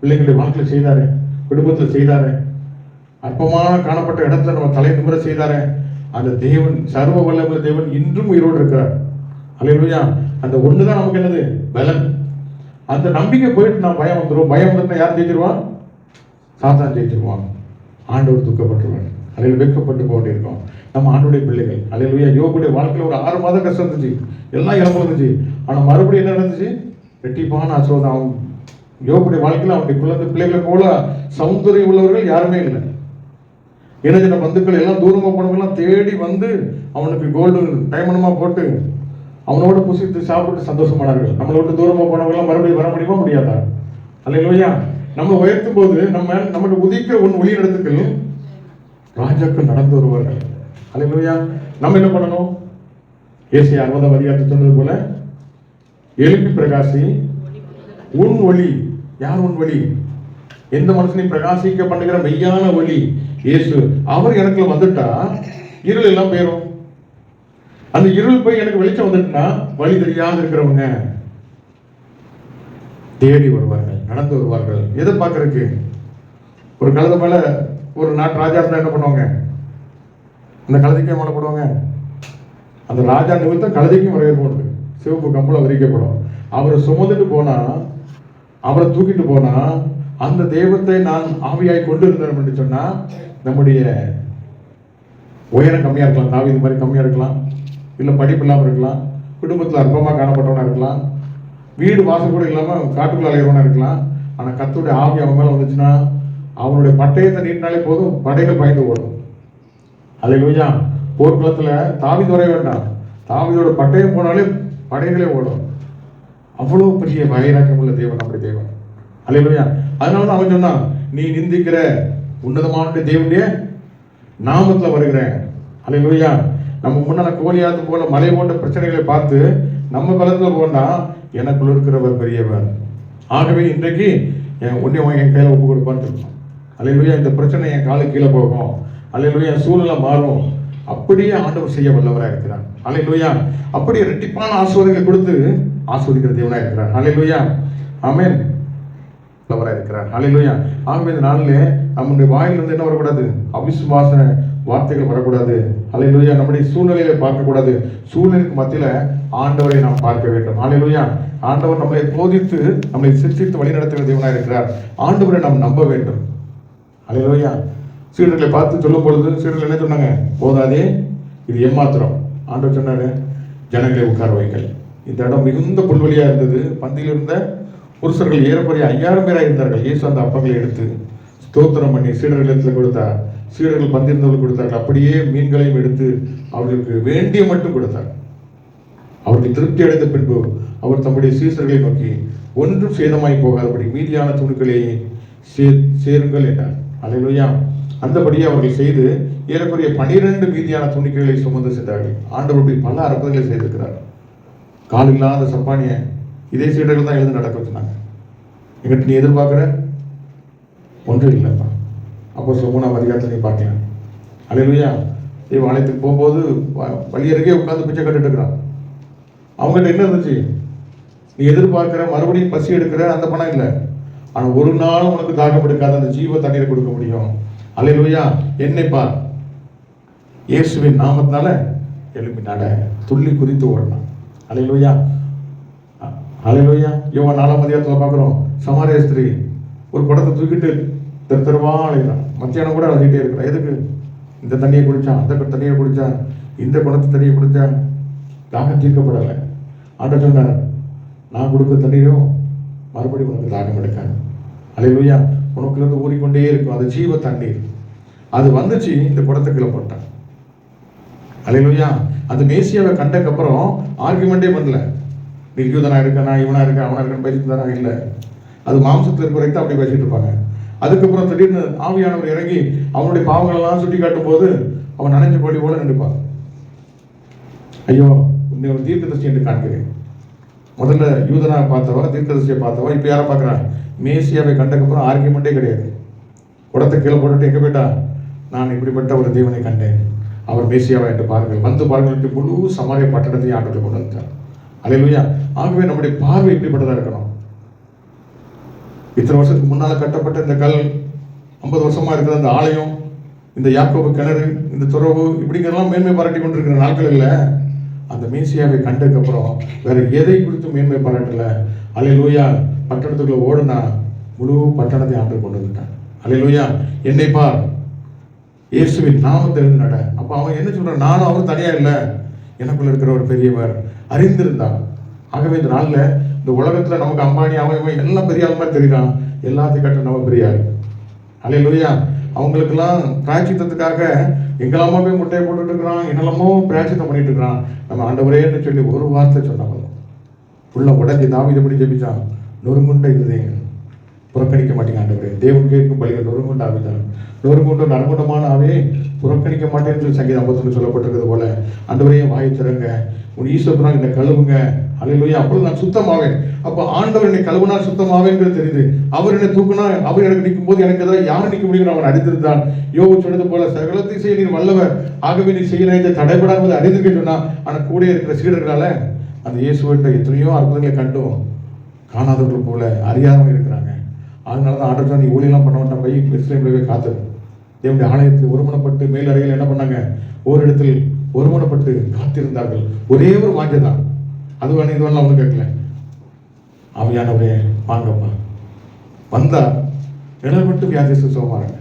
பிள்ளைங்களுடைய வாழ்க்கையில் செய்தாரு, குடும்பத்தில் செய்தாரு, அற்பமான காணப்பட்ட இடத்துல நம்ம தலை நிமிர செய்தாரு. அந்த தேவன், சர்வ வல்லமை தேவன் இன்றும் உயிரோடு இருக்கிறார். அல்லேலூயா. அந்த ஒண்ணுதான் நமக்கு என்னது? பலன். அந்த நம்பிக்கை போயிட்டு நான் பயம் வந்துடும். பயம் வந்துட்டு யார் ஜெயிச்சிருவான்? சாத்தான் ஜெயிச்சிருவான். ஆண்டவர் துக்கப்பட்டுருவான். அதில் வெட்கப்பட்டு கொண்டிருக்கோம் நம்ம ஆண்டுடைய பிள்ளைகள். அல்லேலூயா. யோபுடைய வாழ்க்கையில் ஒரு 6 மாதம் கஷ்டம் இருந்துச்சு, எல்லாம் இழப்பு இருந்துச்சு. ஆனால் மறுபடியும் என்ன நடந்துச்சு? வெட்டிப்பான ஆசீர்வாதம். அவன் யோபுடைய வாழ்க்கையில் அவனுடைய குழந்தை பிள்ளைகளை போல சௌந்தரியம் உள்ளவர்கள் யாருமே இல்லை. இனஜன பந்துக்கள் எல்லாம் தூரமாக போனவங்கெல்லாம் தேடி வந்து அவனுக்கு கோல்டு டைமண்டமா போட்டு அவனோட புசித்து சாப்பிட்டு சந்தோஷமானார்கள். நம்மளை விட்டு தூரமாக போனவங்கெல்லாம் மறுபடியும் வர முடியுமா? முடியாதா? அல்லேலூயா. நம்ம உயர்த்தும் போது நமக்கு உதிக்கிற ஒளி நடத்துக்கள் ராஜாக்கள் நடந்து வருவார்கள். அல்லேலூயா. நம்ம என்ன பண்ணணும்? ஏசாயா 60 அதிகாரத்தில் சொன்னது போல, எழுப்பி பிரகாசி, உன் ஒளி. யார் உன் ஒளி? எந்த மனுஷனையும் பிரகாசிக்க பண்ணுகிற மெய்யான ஒளி இயேசு. அவர் எனக்குள்ள வந்துட்டா இருள் எல்லாம் போயிடும். அந்த இருள் போய் எனக்கு வெளிச்சம் வந்துட்டுனா வழி தெரியாது இருக்கிறவங்க தேடி வருவார்கள், நடந்து வருவார்கள். எதை பார்க்கறதுக்கு? ஒரு கழுதை மேல ஒரு நாட்டு ராஜா இருந்தா என்ன பண்ணுவாங்க? அந்த கழுதைக்கே மேல போடுவாங்க. அந்த ராஜா நிமித்தம் கழுதைக்கும் வரவேற்போடு சிவப்பு கம்பளம் விரிக்கப்படும். அவரை சுமந்துட்டு போனா, அவரை தூக்கிட்டு போனா, அந்த தெய்வத்தை நான் ஆவியாய் கொண்டு இருந்தேன் என்று சொன்னா, நம்முடைய உயரம் கம்மியா இருக்கலாம், தாவீது மாதிரி கம்மியா இருக்கலாம், இல்ல படிப்பு இல்லாமல் இருக்கலாம், குடும்பத்தில் அற்பமா காணப்பட்டவனா இருக்கலாம், வீடு வாசல் கூட இல்லாம காட்டுக்குள்ள அலையவனா இருக்கலாம். ஆனா கர்த்தருடைய ஆவி அவன் மேல வந்துச்சுன்னா, அவனுடைய பட்டயத்தை நீட்டினாலே போதும், படைகள் பயந்து ஓடும். அல்லேலூயா. போர்க்களத்துல தாவீது வர வேண்டாம், தாவீதோட பட்டயம் போனாலே படைகளே ஓடும். அவ்வளவு பெரிய வைராக்கியம் உள்ள தேவன் நம்முடைய தேவன். அல்லேலூயா. அதனாலதான் அவன் சொன்னான், நீ நிந்திக்கிற உன்னதமான தேவனுடைய நாமத்துல வருகிறேன். அல்லேலூயா. நம்ம முன்னால கோலியாத்து போல மலை போன்ற பிரச்சனைகளை பார்த்து நம்ம பலத்துல போனா எனக்குள்ள இருக்கிறவர் பெரியவர். ஆகவே இன்றைக்கு உன்னை என் கையில ஒப்பு கொடுப்பான்னு சொல்லணும். அல்லேலூயா. இந்த பிரச்சனை என் காலுக்கு கீழே போகும். அல்லேலூயா. சூழ்நிலை மாறும். அப்படியே ஆண்டவர் செய்ய வல்லவராக இருக்கிறார். அல்லேலூயா. அப்படியே இரட்டிப்பான ஆசீர்வாதங்களை கொடுத்து ஆசீர்வதிக்கிற தேவனாக இருக்கிறார். அல்லேலூயா. ஆமென். வல்லவராக இருக்கிறார். அல்லேலூயா. ஆகவே இந்த நாளிலே நம்முடைய வாயிலிருந்து என்ன வரக்கூடாது? அவிசுவாச வார்த்தைகள் வரக்கூடாது. அல்லேலூயா. நம்முடைய சூழ்நிலையை பார்க்கக்கூடாது. சூழ்நிலைக்கு மத்தியில ஆண்டவரை நாம் பார்க்க வேண்டும். அல்லேலூயா. ஆண்டவர் நம்மளை போதித்து நம்மளை சிருஷ்டித்து வழி நடத்துகிற தேவனாக இருக்கிறார். ஆண்டவரை நாம் நம்ப வேண்டும். அல்லேலூயா. சீடர்களை பார்த்து சொல்லும் பொழுது சீடர்கள் என்ன சொன்னாங்க? போதாதே, இது ஏமாத்திரம். ஆண்டவர் சொன்னாரு, ஜனங்களை உட்கார வைங்கள். இந்த இடம் மிகுந்த புல்வெளியா இருந்தது. பந்தியில் இருந்த புருஷர்கள் ஏறக்குறைய 5000 பேராக இருந்தார்கள். இயேசு அந்த அப்பங்களை எடுத்து ஸ்தோத்திரம் பண்ணி சீடர்களிடத்தில் கொடுத்தார். சீடர்கள் பந்திருந்தவர்கள் கொடுத்தார்கள். அப்படியே மீன்களையும் எடுத்து அவர்களுக்கு வேண்டிய மட்டும் கொடுத்தார். அவர்கள் திருப்தி அடைந்த பின்பு அவர் தம்முடைய சீசர்களை நோக்கி, ஒன்றும் சேதமாய் போகாதபடி மீதியான துணுக்களை சேருங்கள் என்றார். அல்லேலூயா. அந்தபடியே அவர்கள் செய்து ஏறக்குறைய 12 மீதியான துணிக்கைகளை சுமந்து சென்றார்கள். ஆண்டவருடைய பல அற்புதங்களை செய்திருக்கிறார். கால் இல்லாத சப்பானிய இதே சீடர்கள் தான் எழுந்து நடக்க வச்சுனாங்க. எங்கிட்ட நீ எதிர்பார்க்குற ஒன்றும் இல்லைப்பா. அப்போ 3ஆம் அதிகாரத்தில் நீ பார்க்கலாம். அல்லேலூயா. தேவ ஆலயத்துக்கு போகும்போது வழி அருகே உட்கார்ந்து பிச்சை கட்டுட்டு இருக்கிறான். அவங்ககிட்ட என்ன இருந்துச்சு? நீ எதிர்பார்க்கிற மறுபடியும் பசி எடுக்கிற அந்த பணம் இல்லை. ஆனால் ஒரு நாள் உனக்கு தாகம் எடுக்காத அந்த ஜீவ தண்ணீரை கொடுக்க முடியும். அல்லேலூயா. என்னை பார். இயேசுவின் நாமத்தினால எழுப்பி நட, துள்ளி குதித்து ஓடலாம். அல்லேலூயா. அல்லேலூயா. யோவான் 4ஆம் அதிகாரத்தில் பார்க்குறோம், சமாரிய ஸ்திரீ ஒரு குடத்தை தூக்கிட்டு தெருவா அழைக்கிறான். மத்தியானம் கூட அழைச்சிட்டே இருக்கிறான். எதுக்கு? இந்த தண்ணியை குடிச்சான், அந்த தண்ணியை குடிச்சான், இந்த குடத்து தண்ணியை குடிச்சான், தாகம் தீர்க்கப்படலை. ஆண்டவர் சொன்னார், நான் கொடுத்த தண்ணீரும் மறுபடியும் உனக்கு தாகம் எடுக்காது. அல்லேலூயா. உனக்குலேருந்து ஊறிக்கொண்டே இருக்கும் அது ஜீவ தண்ணீர். அது வந்துச்சு, இந்த குடத்துக்குள்ள போட்டான். அல்லேலூயா. அந்த மேசியாவை கண்டக்கப்புறம் ஆர்குமெண்டே பண்ணல. நீ யூதனா இருக்க, நான் இவனா இருக்கேன், அவனா இருக்கேன்னு பேசிட்டு தானா? இல்லை. அது மாம்சத்தில் இருக்க வரைக்கும் அப்படி பேசிட்டு இருப்பாங்க. அதுக்கப்புறம் திடீர்னு ஆவியானவர் இறங்கி அவனுடைய பாவங்களெல்லாம் சுட்டி காட்டும் போது அவன் நனைஞ்ச கோழி போல நின்றுப்பான். ஐயோ, உன்னை ஒரு தீர்க்கதரிசி என்று காண்கிறேன். முதல்ல யூதனா பார்த்தவா, தீர்க்கதரிசியை பார்த்தவா, இப்போ யாரை பார்க்குறான்? மேசியாவை கண்டக்கப்புறம் ஆர்குமெண்டே கிடையாது. குடத்தை கீழே போட்டுட்டு எங்கே போயிட்டா? நான் இப்படிப்பட்ட ஒரு தேவனை கண்டேன், அவர் மேசியாவா என்று பாருங்கள், வந்து பாருங்கள். முழு சமாரிய பட்டணத்தையும் ஆண்டவர்கள் கொண்டு வந்துட்டார். அல்லேலூயா. ஆகவே நம்முடைய பார்வை இப்படிப்பட்டதாக இருக்கணும். இத்தனை வருஷத்துக்கு முன்னால் கட்டப்பட்ட இந்த கல், 50 வருஷமா இருக்கிற அந்த ஆலயம், இந்த யாக்கோபு கிணறு, இந்த துறவு, இப்படிங்கிறதெல்லாம் மேன்மை பாராட்டி கொண்டிருக்கிற நாட்கள் இல்லை. அந்த மேசியாவை கண்டதுக்கப்புறம் வேற எதை குறித்து மேன்மை பாராட்டல. அல்லேலூயா. பட்டணத்துக்குள்ள ஓடுனா முழு பட்டணத்தை ஆண்டு கொண்டு வந்துட்டான். அல்லேலூயா. என்னை பார், இயேசுவின் நாமத்தில் நட. அப்போ அவன் என்ன சொல்றான்? நானும் அவரும் தனியா இல்லை, எனக்குள்ள இருக்கிற ஒரு பெரியவர் அறிந்திருந்தான். ஆகவே இந்த நாளில் இந்த உலகத்தில் நமக்கு அம்பானி அவன் எல்லாம் பெரிய ஆள் மாதிரி தெரியுறான். எல்லாத்தையும் கட்ட நம்ம பெரிய ஆள். அல்லேலூயா. அவங்களுக்கெல்லாம் பிராயச்சித்தத்துக்காக எங்கெல்லாமோ போய் முட்டையை போட்டுட்டு இருக்கிறான், என்னெல்லாமோ பிராயச்சித்தம் பண்ணிட்டு இருக்கிறான். நம்ம ஆண்டவரேன்னு சொல்லி ஒரு வார்த்தை சொன்னாங்க, உள்ள உடஞ்சி தாவீது எப்படி ஜெபிச்சான்? நொறுங்குண்ட இருதயம் புறக்கணிக்க மாட்டேங்க ஆண்டவரே, தேவன் கேட்கும் பலிகள் நொறுங்குண்ட ஆவிதான், நொறுங்குண்ட நறுங்குண்டமான புறக்கணிக்க மாட்டேன்னு சொல்லி சங்கீதம் 51 சொல்லப்பட்டிருக்கிறது போல, ஆண்டவரே வாயை திறங்க, உன் ஈஸ்வரனால் என்னை கழுவுங்க. அல்லேலூயா. அப்பொழுது நான் சுத்தமாவேன். அப்போ ஆண்டவர் என்னை கழுவுனா சுத்தமாவேங்கிறது தெரியுது. அவர் என்னை தூக்குனா, அவர் எனக்கு நிற்கும் போது எனக்கு எதாவது யார் நிற்க முடியும்? அவன் அறிந்திருந்தான். யோபு சொன்னது போல, சகலத்தை செய்ய நீர் வல்லவர், ஆகவே நீ செய்ய நினைத்த தடைபடாமல் அறிந்திருக்க சொன்னா. ஆனால் கூட இருக்கிற சீடர்களால அந்த இயேசுவிட்ட எத்தனையோ அற்புதங்களை கண்டும் காணாதவர்கள் போல அறியாதவங்க இருக்கிறாங்க. அதனால தான் ஆண்டவர் நீ ஊழியெல்லாம் பண்ண மாட்டான், போய் எருசலேமிலே காத்து தேவனுடைய ஆலயத்தில் ஒருமனப்பட்டு மேல் அறையில் என்ன பண்ணாங்க? ஓரிடத்தில் ஒருமனப்பட்டு காத்திருந்தார்கள். ஒரே ஒரு வாஞ்சை தான், அது வேணும் இது வேணும் அவங்க கேட்கல. ஆவியானவரே வாங்கப்பா. வந்தா நிழல்பட்டு வியாதிஸ்து சுகமாறாங்க.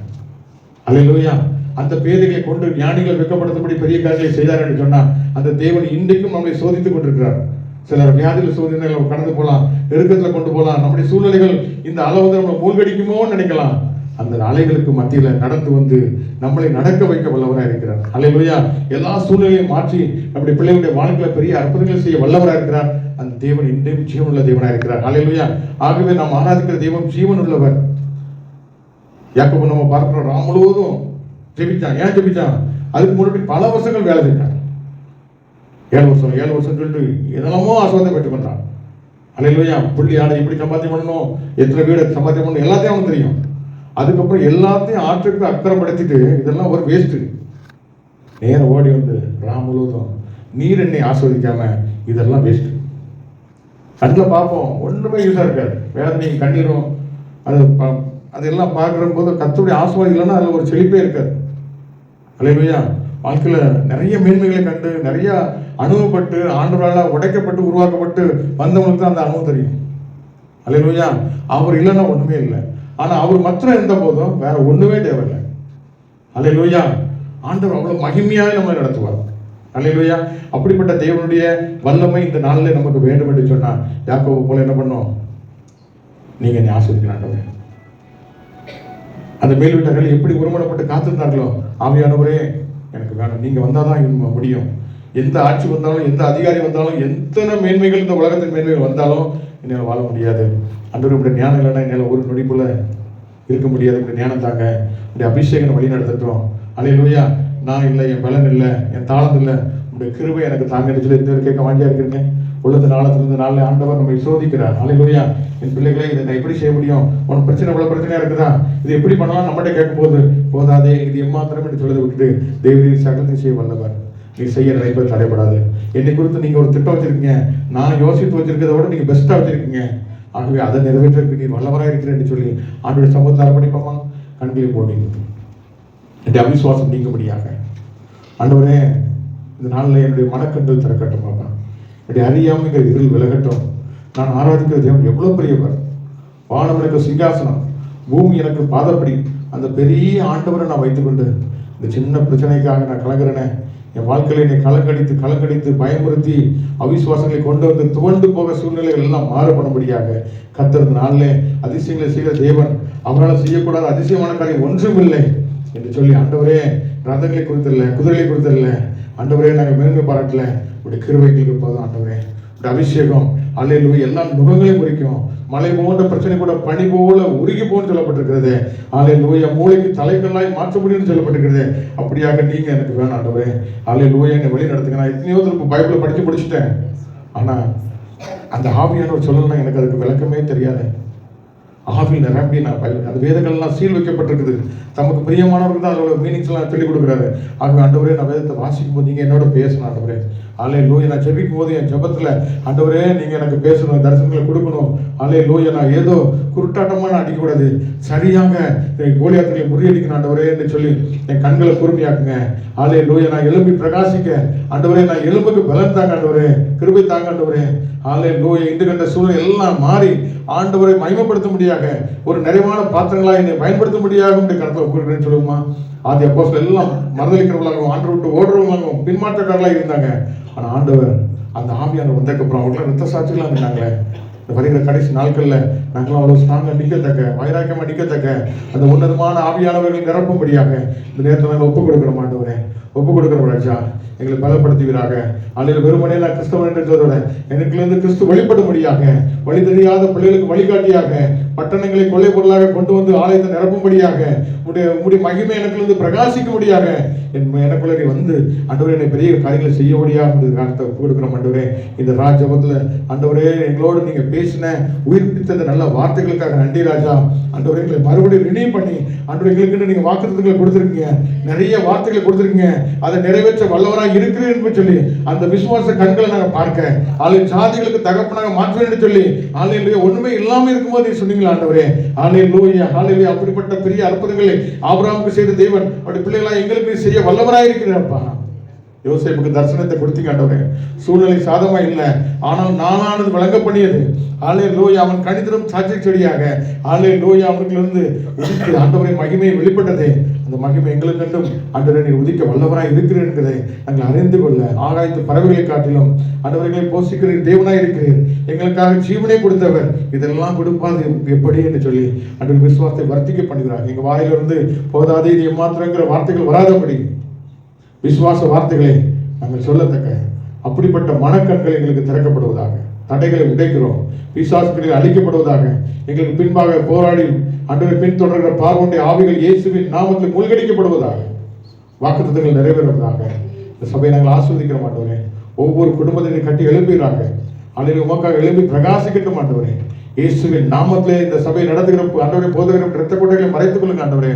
அல்லேலூயா. அந்த பேதைகளை கொண்டு ஞானிகள் வெட்கப்படுத்தும்படி பெரிய காரியங்களை செய்தார் என்று சொன்னா, அந்த தேவன் இன்றைக்கும் நம்மளை சோதித்துக் கொண்டிருக்கிறார். சிலர் வியாதியில் சோதனைகளை கடந்து போகலாம், நெருக்கத்தில் கொண்டு போகலாம். நம்முடைய சூழ்நிலைகள் இந்த அளவு நம்மளை மூழ்கடிக்குமோன்னு நினைக்கலாம். அந்த அலைகளுக்கு மத்தியில் நடந்து வந்து நம்மளை நடக்க வைக்க வல்லவராக இருக்கிறார். அல்லேலூயா. எல்லா சூழ்நிலையும் மாற்றி நம்முடைய பிள்ளைகளுடைய வாழ்க்கையில பெரிய அற்புதங்களை செய்ய வல்லவராக இருக்கிறார். அந்த தேவன் இன்றையும் ஜீவனுள்ள தேவனாக இருக்கிறார். அல்லேலூயா. ஆகவே நாம் ஆராதிக்கிற தெய்வம் ஜீவன் உள்ளவர். யாக்கோபு நம்ம பார்க்கிறோம், ராம் முழுவதும் ஜெபிச்சான். ஏன் ஜெபிச்சான்? அதுக்கு முன்னாடி பல வருஷங்கள் வேலை செஞ்சான். 7 வருஷம் சொல்லிட்டு எதெல்லாமோ ஆசீர்வாதம் பெற்றுக் கொண்டான். அல்லேலூயா. புள்ளி ஆடை எப்படி சம்பாத்தியம் பண்ணணும், எத்தனை வீடு சம்பாத்தியம் பண்ணணும், எல்லாத்தையும் அவனுக்கு தெரியும். அதுக்கப்புறம் எல்லாத்தையும் ஆற்றுக்கு அக்கறைப்படுத்திட்டு இதெல்லாம் ஒரு வேஸ்ட்டு. நேரம் ஓடி வந்து ராம் முழுவதும் நீர் என்னை ஆஸ்வதிக்காம இதெல்லாம் வேஸ்ட்டு. கண்ணில் பார்ப்போம், ஒன்றுமே யூஸாக இருக்காது. வேதனை கண்ணீரும் அதெல்லாம் பார்க்குற போது கர்த்தருடைய ஆசீர்வாதம் இல்லைன்னா அதில் ஒரு செழிப்பே இருக்காது. அல்லேலூயா. வாழ்க்கையில் நிறைய மேன்மைகளை கண்டு நிறைய அனுபவப்பட்டு ஆண்டவரால் உடைக்கப்பட்டு உருவாக்கப்பட்டு வந்தவங்களுக்கு தான் அந்த அனுபவம் தெரியும். அல்லேலூயா. அவர் இல்லைன்னா ஒன்றுமே இல்லை. ஆனால் அவர் மாத்திரம் இருந்த போதும் வேற ஒன்றுமே தேவையில்லை. அல்லேலூயா. ஆண்டவர் அவ்வளோ மகிமையாக நம்மளை நடத்துவார். அல்லேலூயா. அப்படிப்பட்ட தேவனுடைய வல்லமை இந்த நாளில் நமக்கு வேண்டும் என்று சொன்னால் யாக்கோபு போல என்ன பண்ணோம்? நீங்கள் என்னை ஆசீர்வதிக்கணும் ஆண்டவரே. அந்த மேல் வீட்டர்கள் எப்படி ஒருமனப்பட்டு காத்திருந்தார்களோ, ஆவியானவரே எனக்கு வேணும், நீங்கள் வந்தால் தான் முடியும். எந்த ஆட்சி வந்தாலும், எந்த அதிகாரி வந்தாலும், எத்தனை மேன்மைகள் இந்த உலகத்தின் மேன்மைகள் வந்தாலும் என்னால் வாழ முடியாது. ஆண்டவரே உடைய ஞானம் இல்லைன்னா என்னால் ஒரு நொடிப்புல இருக்க முடியாது. உடைய ஞானம் தாங்க, உடைய அபிஷேகம் வழி நடத்தட்டும். அல்லேலூயா. நான் இல்லை, என் பலன் இல்லை, என் தாளம் இல்லை, உடைய கிருபை எனக்கு தாங்க சொல்லி எந்த கேட்க வாங்கியா இருக்கிறீங்க. உள்ளத்து நாளத்திலிருந்து நாளில் ஆண்டவர் நம்மை சோதிக்கிறார். அல்லேலூயா. என் பிள்ளைகளே இதை நான் எப்படி செய்ய முடியும்? உனக்கு பிரச்சனை இவ்வளோ பிரச்சனையா இருக்குதா? இது எப்படி பண்ணலாம்? நம்மகிட்ட கேட்கும் போது போதாதே, இது எம்மாத்திரம் என்று சொல்லதை விட்டுட்டு தேவரீர் சகலத்தை செய்ய வல்லவர், நீ செய்ய நினைப்பது தடைபடாது. என்னை குறித்து நீங்கள் ஒரு திட்டம் வச்சிருக்கீங்க, நான் யோசித்து வச்சிருக்கிறத விட நீங்கள் பெஸ்ட்டாக வச்சிருக்கீங்க. ஆகவே அதை நிறைவேற்றதுக்கு நீ வல்லவராக இருக்கிறேன் என்று சொல்லி ஆண்டுடைய சமூகத்தை அர்ப்பணிப்போமா? கண்களை போடி என்னுடைய அவிசுவாசம் நீங்கும்படியாக ஆண்டவரே இந்த நாளில் என்னுடைய மனக்கண்கள் திறக்கட்டும். பாப்பா, என்னுடைய அறியாமைங்கிற இருள் விலகட்டும். நான் ஆராதிக்கிற தேவன் எவ்வளோ பெரியவர். வானம் எனக்கு சிங்காசனம், பூமி எனக்கு பாதப்படி. அந்த பெரிய ஆண்டவரை நான் வைத்துக்கொண்டு இந்த சின்ன பிரச்சனைக்காக நான் கலங்குறேனே, என் வாழ்க்கையில என்னை கலங்கடித்து பயமுறுத்தி அவிசுவாசங்களை கொண்டு வந்து துவண்டு போக சூழ்நிலைகள் எல்லாம் மாறுபடும்படியாக கர்த்தர் நாளிலே அதிசயங்களை செய்கிற தேவன். அவரால் செய்யக்கூடாத அதிசயமான காரியம் ஒன்றும் இல்லை என்று சொல்லி, ஆண்டவரே ரதங்களை கொடுத்துடல, குதிரைகளை கொடுத்துடல, ஆண்டவரே நாங்கள் மேன்மை பாராட்டல, உடைய கிருபைகளுக்கு போதும் ஆண்டவரே, உடைய அபிஷேகம் அல்லேலூயா எல்லா நுகங்களையும் குறிக்கும். மலை போன்ற பிரச்சனை கூட பனி போல உருகி போன்னு சொல்லப்பட்டிருக்கிறது. அல்லேலூயா மூளைக்கு தலைக்கல்லாய் மாற்ற முடியும்னு சொல்லப்பட்டிருக்கிறது. அப்படியாக நீங்க எனக்கு வேணும் ஆண்டவரே. அல்லேலூயா என்னை வழி நடத்துங்க. நான் எத்தனையோ திரும்ப பைபிளை படிச்சு முடிச்சுட்டேன், ஆனா அந்த ஆவியானவர் சொல்லலாம் எனக்கு அதுக்கு விளக்கமே தெரியாது. ஆவியில் நிரம்பி நான் அந்த வேதங்கள்லாம் சீல் வைக்கப்பட்டிருக்குது. தமக்கு பிரியமானவர்கள் தான் அதோட மீனிங்ஸ் எல்லாம் சொல்லிக் கொடுக்குறாரு. ஆகவே ஆண்டவரே நான் வேதத்தை வாசிக்கும் போது நீங்க என்னோட பேசணும் ஆண்டவரே. அல்லேலூயா நான் ஜெபிக்கும் போது என் ஜெபத்துல ஆண்டவரே நீங்க எனக்கு பேசணும், தரிசனங்களை கொடுக்கணும். அல்லேலூயா நான் ஏதோ குருட்டாட்டமா நான் அடிக்கக்கூடாது, சரியாக கோலியாத்துகளை முறியடிக்கணும் ஆண்டவரே என்று சொல்லி என் கண்களை கூர்மையாக்குங்க. அல்லேலூயா நான் எழும்பி பிரகாசிக்க ஆண்டவரே, நான் எலும்புக்கு பலன் தாங்க ஆண்டவரே, கிருபை தாங்க ஆண்டவரே. அல்லேலூயா இன்று கண்ட சூழ்நிலை எல்லாம் மாறி ஆண்டவரை மகிமைப்படுத்த முடியாக, ஒரு நிறைவான பாத்திரங்களா என்னை பயன்படுத்த முடியாக உடைய கருத்தில் ஒப்புக்கிறேன்னு சொல்லுமா. ஆதி அப்போஸ்தலர்கள் எல்லாம் மறுதளிக்கிறவர்களாகவும் ஆண்டு விட்டு ஓடுறவங்களாகவும் பின்மாற்றக்காரர்களாக இருந்தாங்க. ஆனா ஆண்டவர் அந்த ஆவியானவர் வந்ததுக்கப்புறம் அவங்களாம் ரத்த சாட்சிகளாக இருந்தாங்களே. இந்த வருகிற கடைசி நாட்கள்ல நாங்களும் அவ்வளவு ஸ்ட்ராங்கா நிற்கத்தக்க, வைராக்கியமா நிற்கத்தக்க அந்த உன்னதமான ஆவியானவர்கள் நிரப்பும்படியாக இந்த நேரத்தில் நாங்கள் ஒப்புக் கொடுக்கிறோம் ஆண்டவரே, ஒப்புக் கொடுக்கிறோம் ராஜா. எங்களை பலப்படுத்துவீராக. அல்லது வெறுமனே நான் கிறிஸ்தவன் என்றதோட எனக்குலேருந்து கிறிஸ்து வெளிப்படும்படியாக, வழி தெரியாத பிள்ளைகளுக்கு வழிகாட்டியாக, பட்டணங்களை கொள்ளை பொருளாக கொண்டு வந்து ஆலயத்தை நிரப்பும்படியாக, உடைய மகிமை எனக்குலேருந்து பிரகாசிக்கும்படியாக எனக்குள்ளே வந்து ஆண்டவரே என்னை பெரிய காரியங்களை செய்யபடியாக காலத்தை கொடுக்குறோம் ஆண்டவரே. இந்த ராஜபத்தில் ஆண்டவரே எங்களோடு நீங்கள் பேசின உயிர்ப்பித்த நல்ல வார்த்தைகளுக்காக நன்றி ராஜா. ஆண்டவரே எங்களை மறுபடியும் ரினியூ பண்ணி ஆண்டவரே எங்களுக்கு நீங்கள் வாக்குறுதிகளை கொடுத்துருக்கீங்க, நிறைய வார்த்தைகளை கொடுத்துருக்கீங்க, அதை நிறைவேற்ற வல்லவராக இருக்கிறேன் என்று சொல்லி அந்த விசுவாச கண்களை நாங்கள் பார்க்க, ஆலய ஜாதிகளுக்கு தகப்பனாக மாற்றுவேன் என்று சொல்லி ஆலய ஒண்ணுமே இல்லாமல் இருக்கும்போது நீ சொன்னீங்களா ஆண்டவரே. ஆலய ஆலய அப்படிப்பட்ட பெரிய அற்புதங்களை ஆபிரகாமுக்கு செய்த தேவன் அவருடைய பிள்ளைகளாக எங்களுக்கு செய்ய வல்லவராக இருக்கிறார்ப்பா. யோசேப்புக்கு தரிசனத்தை கொடுத்தீங்க ஆண்டவரே. சூழ்நிலை சாதமா இல்லை, ஆனால் நானானது வழங்க பண்ணியது. அல்லேலூயா அவன் கணிதரும் சாட்சி செடியாக அல்லேலூயா அவனுக்கு ஆண்டவரை மகிமையை வெளிப்பட்டதே. அந்த மகிமை எங்களுக்கு கண்டும் ஆண்டவரை நீர் உதிக்க வல்லவராய் இருக்கிறேன் என்பதை நாங்கள் அறிந்து கொள்ள, ஆகாயத்து பறவைகளை காட்டிலும் ஆண்டவர்களை போஷிக்கிறீர், தேவனாய் இருக்கிறீர், எங்களுக்காக ஜீவனை கொடுத்தவர், இதெல்லாம் கொடுப்பாது எப்படி என்று சொல்லி ஆண்டவர் விசுவாசத்தை வர்த்திக்க பண்ணுகிறார். எங்க வாயிலிருந்து போதாதே இது ஏமாத்திரங்கிற வார்த்தைகள் வராதபடி விசுவாச வார்த்தைகளை நாங்கள் சொல்லத்தக்க அப்படிப்பட்ட மனக்கண்கள் எங்களுக்கு திறக்கப்படுவதாக, தடைகளை உடைக்கிறோம், பிசாசுகளில் அழிக்கப்படுவதாக, எங்களுக்கு பின்பாக போராடி ஆண்டவரை பின்தொடர்கிற பார்வோனுடைய ஆவிகள் இயேசுவின் நாமத்தில் மூழ்கடிக்கப்படுவதாக, வாக்குத்தத்தங்கள் நிறைவேறுவதாக. இந்த சபையை நாங்கள் ஆஸ்வதிக்கிறோம் ஆண்டவரே. ஒவ்வொரு குடும்பத்தையும் கட்டி எழுப்புகிறாங்க, அல்லது உமக்காக எழுப்பி பிரகாசிக்கட்டும் ஆண்டவரே. இயேசுவின் நாமத்திலே இந்த சபையை நடத்துகிற ஆண்டவரை போதுகிற இரத்த கோட்டைகளை மறைத்துக் கொள்ளுங்க ஆண்டவரே.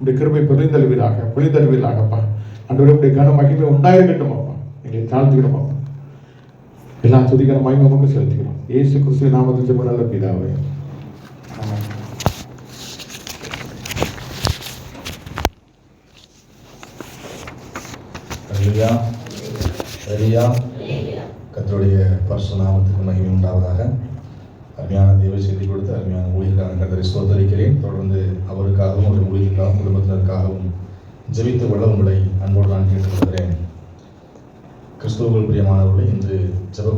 உடைய கிருபை பொழிந்தழுவீராகப்பா. ஆண்டவரே உடைய கன மகிமை உண்டாயிருக்கட்டும் அப்பா. எங்களை தாழ்த்துக்கிறோம் அப்பா. எல்லாம் துதிக்கிற மகிமை நமக்கு செலுத்துகிறோம். இயேசு கிறிஸ்துவின் நாமத்தில் ஜெபம் நல்ல பிதாவே. ஆமென். அல்லேலூயா. அல்லேலூயா. கர்த்தருடைய பரிசுத்த நாமத்துக்கு மகிமை உண்டாவதாக. அருமையான தேவ செய்தி கொடுத்து அருமையான ஊழியக்காரன் கர்த்தரை ஸ்தோத்தரிக்கிறேன். தொடர்ந்து அவருக்காகவும் ஒரு ஊழியருக்காகவும் குடும்பத்தினருக்காகவும் ஜெபித்து கொள்ள உங்களை அன்போடு நான் கேட்டுக்கொள்கிறேன். கிறிஸ்துவுக்குள் பிரியமானவர்களை, இன்று ஜெப